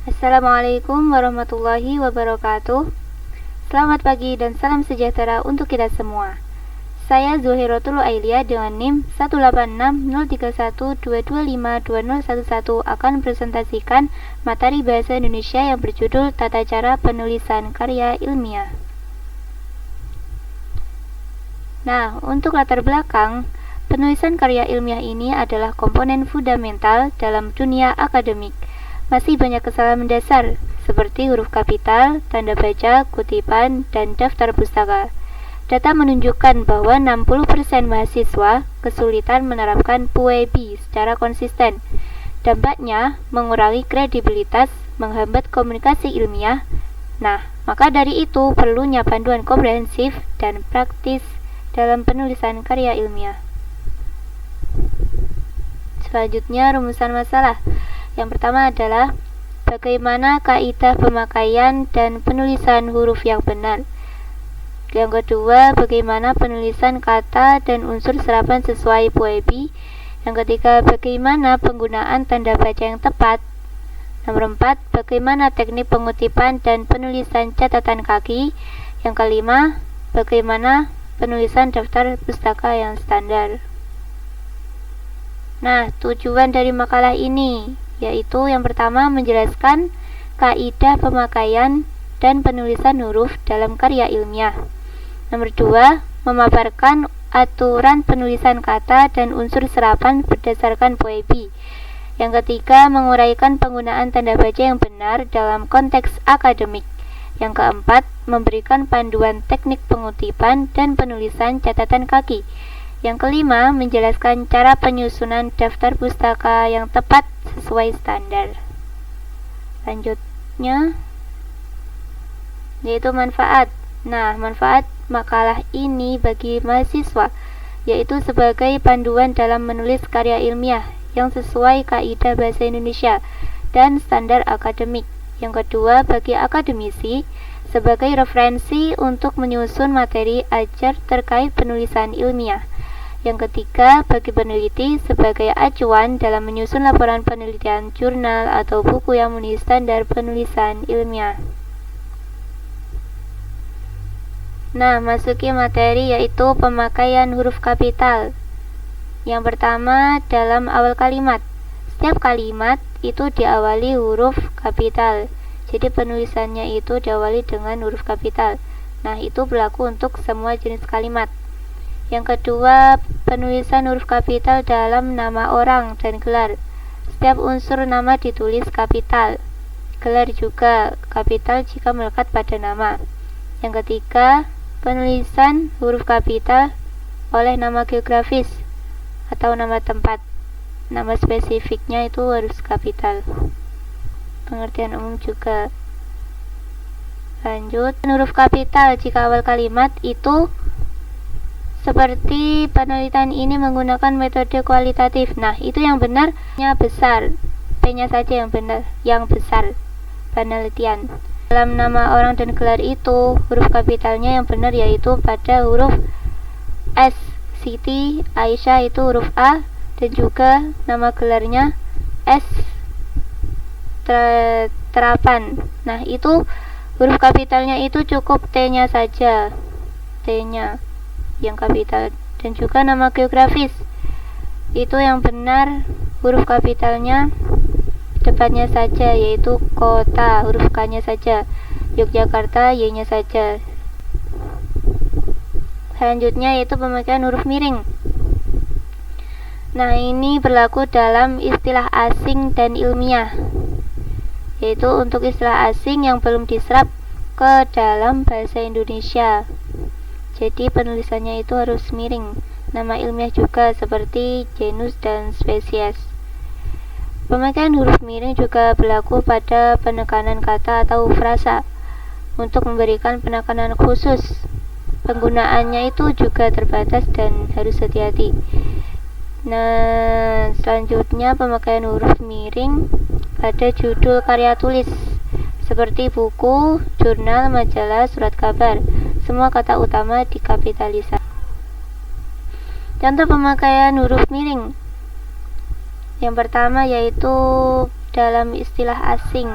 Assalamualaikum warahmatullahi wabarakatuh. Selamat pagi dan salam sejahtera untuk kita semua. Saya Zuhairatul Ailia dengan NIM 1860312252011 akan presentasikan materi bahasa Indonesia yang berjudul Tata Cara Penulisan Karya Ilmiah. Nah, untuk latar belakang, penulisan karya ilmiah ini adalah komponen fundamental dalam dunia akademik. Masih banyak kesalahan mendasar, seperti huruf kapital, tanda baca, kutipan, dan daftar pustaka. Data menunjukkan bahwa 60% mahasiswa kesulitan menerapkan PUEBI secara konsisten. Dampaknya, mengurangi kredibilitas, menghambat komunikasi ilmiah. Nah, maka dari itu perlunya panduan komprehensif dan praktis dalam penulisan karya ilmiah. Selanjutnya, rumusan masalah. Yang pertama adalah bagaimana kaidah pemakaian dan penulisan huruf yang benar. Yang kedua, bagaimana penulisan kata dan unsur serapan sesuai PUEBI. Yang ketiga, bagaimana penggunaan tanda baca yang tepat. Nomor 4, bagaimana teknik pengutipan dan penulisan catatan kaki. Yang kelima, bagaimana penulisan daftar pustaka yang standar. Nah, tujuan dari makalah ini yaitu yang pertama menjelaskan kaidah pemakaian dan penulisan huruf dalam karya ilmiah. Nomor 2, memaparkan aturan penulisan kata dan unsur serapan berdasarkan PUEBI. Yang ketiga, menguraikan penggunaan tanda baca yang benar dalam konteks akademik. Yang keempat, memberikan panduan teknik pengutipan dan penulisan catatan kaki. Yang kelima, menjelaskan cara penyusunan daftar pustaka yang tepat sesuai standar. Selanjutnya, yaitu manfaat. Nah, manfaat makalah ini bagi mahasiswa, yaitu sebagai panduan dalam menulis karya ilmiah yang sesuai kaidah bahasa Indonesia dan standar akademik. Yang kedua, bagi akademisi, sebagai referensi untuk menyusun materi ajar terkait penulisan ilmiah. Yang ketiga, bagi peneliti sebagai acuan dalam menyusun laporan penelitian jurnal atau buku yang memenuhi standar penulisan ilmiah. Nah, masuki materi yaitu pemakaian huruf kapital. Yang pertama, dalam awal kalimat. Setiap kalimat itu diawali huruf kapital. Jadi penulisannya itu diawali dengan huruf kapital. Nah, itu berlaku untuk semua jenis kalimat. Yang kedua, penulisan huruf kapital dalam nama orang dan gelar. Setiap unsur nama ditulis kapital. Gelar juga kapital jika melekat pada nama. Yang ketiga, penulisan huruf kapital oleh nama geografis atau nama tempat. Nama spesifiknya itu harus kapital. Pengertian umum juga. Lanjut, huruf kapital jika awal kalimat itu seperti penelitian ini menggunakan metode kualitatif. Nah, itu yang benarnya besar. P-nya saja yang benar, yang besar. Penelitian. Dalam nama orang dan gelar itu, huruf kapitalnya yang benar yaitu pada huruf S. Siti Aisyah itu huruf A, dan juga nama gelarnya S. Terapan. Nah, itu huruf kapitalnya itu cukup T-nya saja. T-nya yang kapital, dan juga nama geografis itu yang benar huruf kapitalnya depannya saja yaitu kota, huruf K-nya saja, Yogyakarta Y-nya saja. Selanjutnya yaitu pemakaian huruf miring. Nah, ini berlaku dalam istilah asing dan ilmiah, yaitu untuk istilah asing yang belum diserap ke dalam bahasa Indonesia. Jadi penulisannya itu harus miring. Nama ilmiah juga seperti genus dan spesies. Pemakaian huruf miring juga berlaku pada penekanan kata atau frasa untuk memberikan penekanan khusus. Penggunaannya itu juga terbatas dan harus hati-hati. Nah, selanjutnya pemakaian huruf miring pada judul karya tulis seperti buku, jurnal, majalah, surat kabar. Semua kata utama dikapitalisasi. Contoh pemakaian huruf miring. Yang pertama yaitu dalam istilah asing.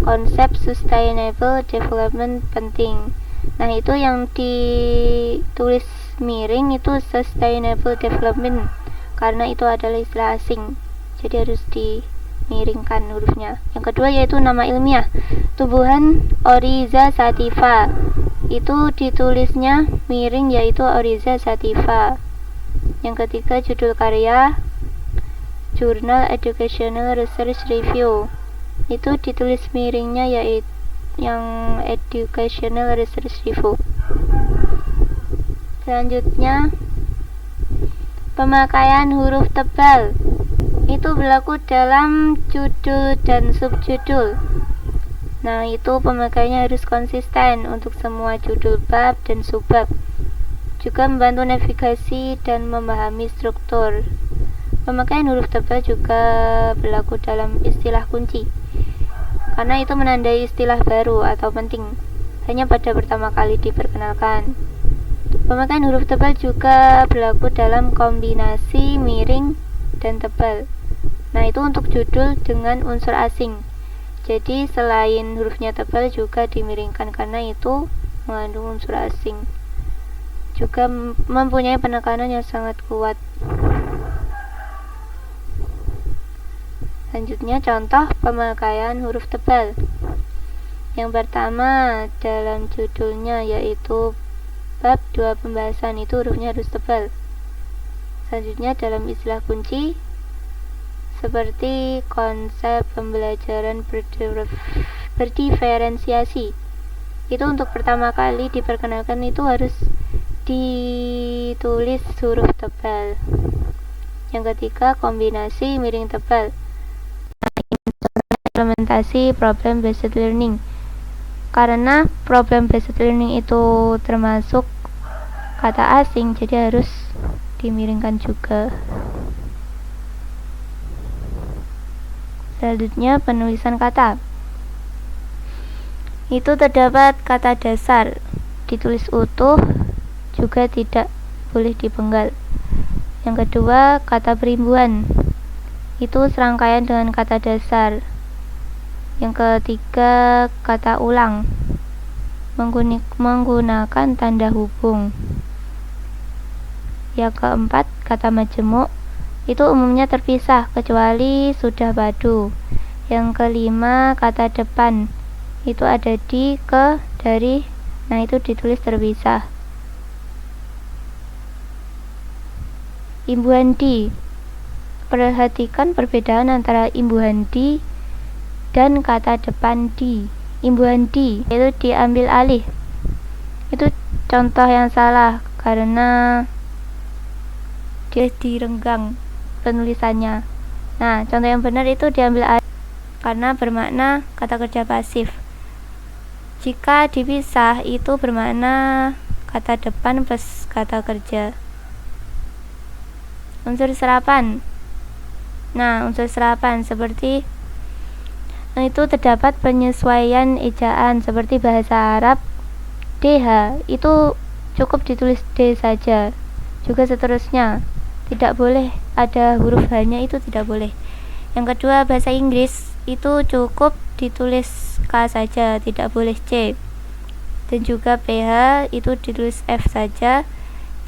konsep sustainable development penting. Nah, itu yang ditulis miring itu sustainable development karena itu adalah istilah asing, jadi harus dimiringkan hurufnya. Yang kedua yaitu nama ilmiah, tumbuhan Oryza sativa, itu ditulisnya miring yaitu Oryza sativa. Yang ketiga judul karya, Journal Educational Research Review, itu ditulis miringnya yaitu yang Educational Research Review. Selanjutnya pemakaian huruf tebal, itu berlaku dalam judul dan subjudul. Nah, itu pemakaiannya harus konsisten untuk semua judul bab dan subbab, juga membantu navigasi dan memahami struktur. Pemakaian huruf tebal juga berlaku dalam istilah kunci, karena itu menandai istilah baru atau penting, hanya pada pertama kali diperkenalkan. Pemakaian huruf tebal juga berlaku dalam kombinasi miring dan tebal. Nah, itu untuk judul dengan unsur asing. Jadi selain hurufnya tebal juga dimiringkan karena itu mengandung unsur asing. Juga mempunyai penekanan yang sangat kuat. Selanjutnya contoh pemakaian huruf tebal. Yang pertama dalam judulnya yaitu bab 2 pembahasan, itu hurufnya harus tebal. Selanjutnya dalam istilah kunci seperti konsep pembelajaran berdiferensiasi, itu untuk pertama kali diperkenalkan itu harus ditulis huruf tebal. Yang ketiga kombinasi miring tebal, implementasi problem based learning, karena problem based learning itu termasuk kata asing, jadi harus dimiringkan juga. Selanjutnya penulisan kata, itu terdapat kata dasar ditulis utuh, juga tidak boleh dipenggal. Yang kedua kata perimbuhan, itu serangkaian dengan kata dasar. Yang ketiga kata ulang, menggunakan tanda hubung. Yang keempat kata majemuk, itu umumnya terpisah kecuali sudah padu. Yang kelima kata depan, itu ada di, ke, dari, nah itu ditulis terpisah. Imbuhan di, perhatikan perbedaan antara imbuhan di dan kata depan di. Imbuhan di itu diambil alih, itu contoh yang salah karena dia direnggang penulisannya. Nah, contoh yang benar itu diambil alih karena bermakna kata kerja pasif. Jika dipisah itu bermakna kata depan plus kata kerja. Unsur serapan, nah unsur serapan seperti itu terdapat penyesuaian ejaan seperti bahasa Arab DH, itu cukup ditulis D saja. Juga seterusnya, tidak boleh ada huruf H-nya, itu tidak boleh. Yang kedua bahasa Inggris, itu cukup ditulis K saja, tidak boleh C. Dan juga PH itu ditulis F saja.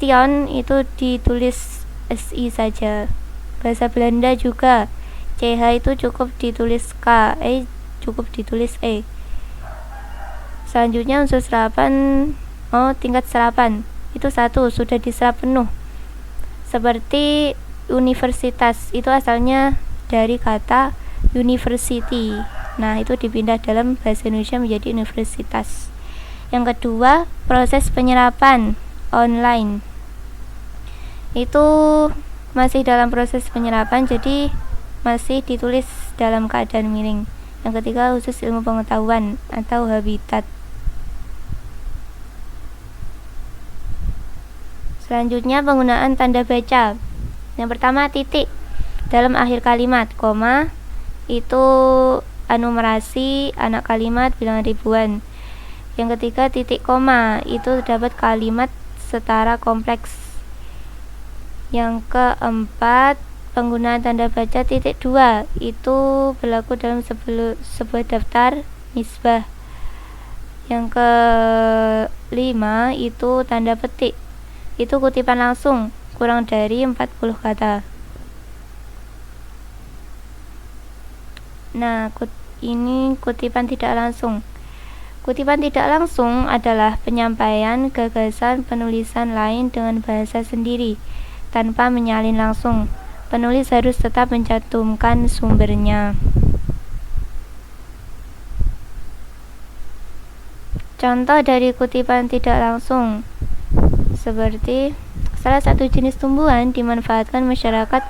Tion itu ditulis SI saja. Bahasa Belanda juga CH itu cukup ditulis K, E cukup ditulis E. Selanjutnya unsur serapan, tingkat serapan itu 1, sudah diserap penuh. Seperti universitas, itu asalnya dari kata university. Nah, itu dipindah dalam bahasa Indonesia menjadi universitas. Yang kedua, proses penyerapan online. Itu masih dalam proses penyerapan, jadi masih ditulis dalam keadaan miring. Yang ketiga khusus ilmu pengetahuan atau habitat. Selanjutnya penggunaan tanda baca. Yang pertama titik dalam akhir kalimat, koma itu anumerasi anak kalimat bilangan ribuan. Yang ketiga titik koma itu terdapat kalimat setara kompleks. Yang keempat penggunaan tanda baca titik 2 itu berlaku dalam sebuah daftar misbah. Yang kelima itu tanda petik. Itu kutipan langsung, kurang dari 40 kata. Nah, ini kutipan tidak langsung. Kutipan tidak langsung adalah penyampaian gagasan penulisan lain dengan bahasa sendiri, tanpa menyalin langsung. Penulis harus tetap mencantumkan sumbernya. Contoh dari kutipan tidak langsung seperti salah satu jenis tumbuhan dimanfaatkan masyarakat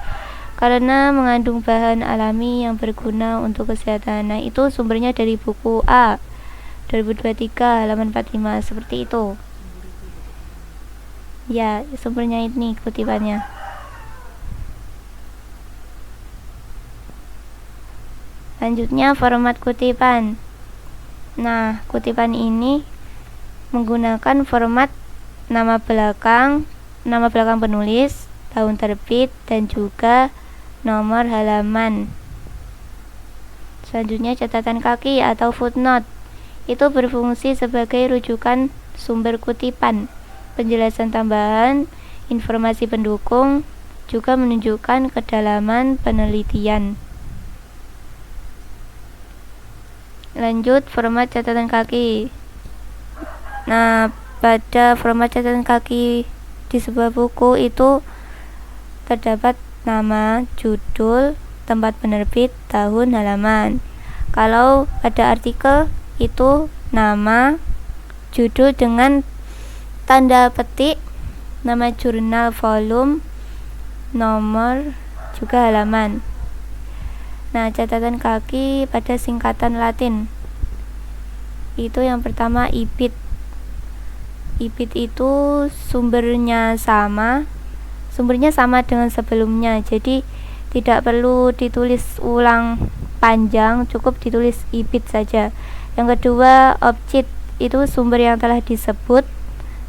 karena mengandung bahan alami yang berguna untuk kesehatan. Nah, itu sumbernya dari buku A 2023 halaman 45 seperti itu. Ya, sumbernya ini kutipannya. Selanjutnya format kutipan. Nah, kutipan ini menggunakan format nama belakang penulis, tahun terbit, dan juga nomor halaman. Selanjutnya catatan kaki atau footnote. Itu berfungsi sebagai rujukan sumber kutipan, penjelasan tambahan, informasi pendukung, juga menunjukkan kedalaman penelitian. Lanjut, format catatan kaki. Nah, pada format catatan kaki di sebuah buku itu terdapat nama, judul, tempat penerbit, tahun, halaman. Kalau pada artikel itu nama, judul dengan tanda petik, nama jurnal, volume, nomor, juga halaman. Nah, catatan kaki pada singkatan Latin itu yang pertama IBIT. IBIT itu sumbernya sama dengan sebelumnya, jadi tidak perlu ditulis ulang panjang, cukup ditulis IBIT saja. Yang kedua object, itu sumber yang telah disebut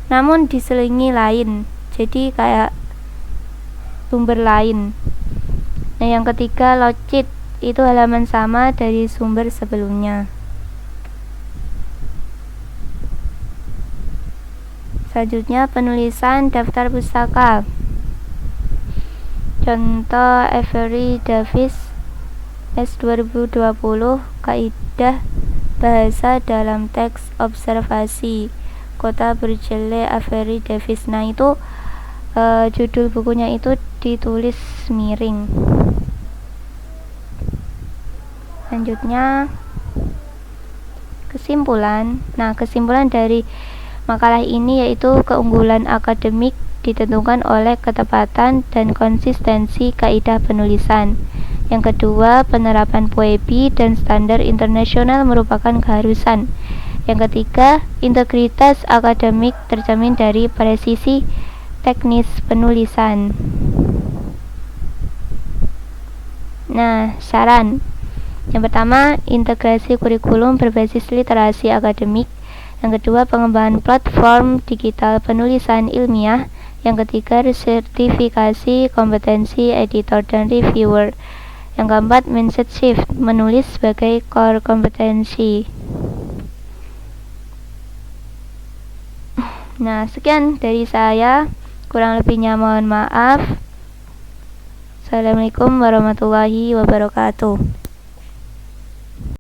namun diselingi lain, jadi kayak sumber lain. Nah, yang ketiga logit, itu halaman sama dari sumber sebelumnya. Selanjutnya penulisan daftar pustaka. Contoh Avery Davis S 2020 kaidah bahasa dalam teks observasi Kota Berkeley Avery Davis. Nah, itu judul bukunya itu ditulis miring. Selanjutnya kesimpulan. Nah, kesimpulan dari makalah ini yaitu keunggulan akademik ditentukan oleh ketepatan dan konsistensi kaidah penulisan. Yang kedua, penerapan POEBI dan standar internasional merupakan keharusan. Yang ketiga, integritas akademik terjamin dari presisi teknis penulisan. Nah, saran. Yang pertama, integrasi kurikulum berbasis literasi akademik. Yang kedua, pengembangan platform digital penulisan ilmiah. Yang ketiga, sertifikasi kompetensi editor dan reviewer. Yang keempat, mindset shift, menulis sebagai core kompetensi. Nah, sekian dari saya. Kurang lebihnya mohon maaf. Assalamualaikum warahmatullahi wabarakatuh.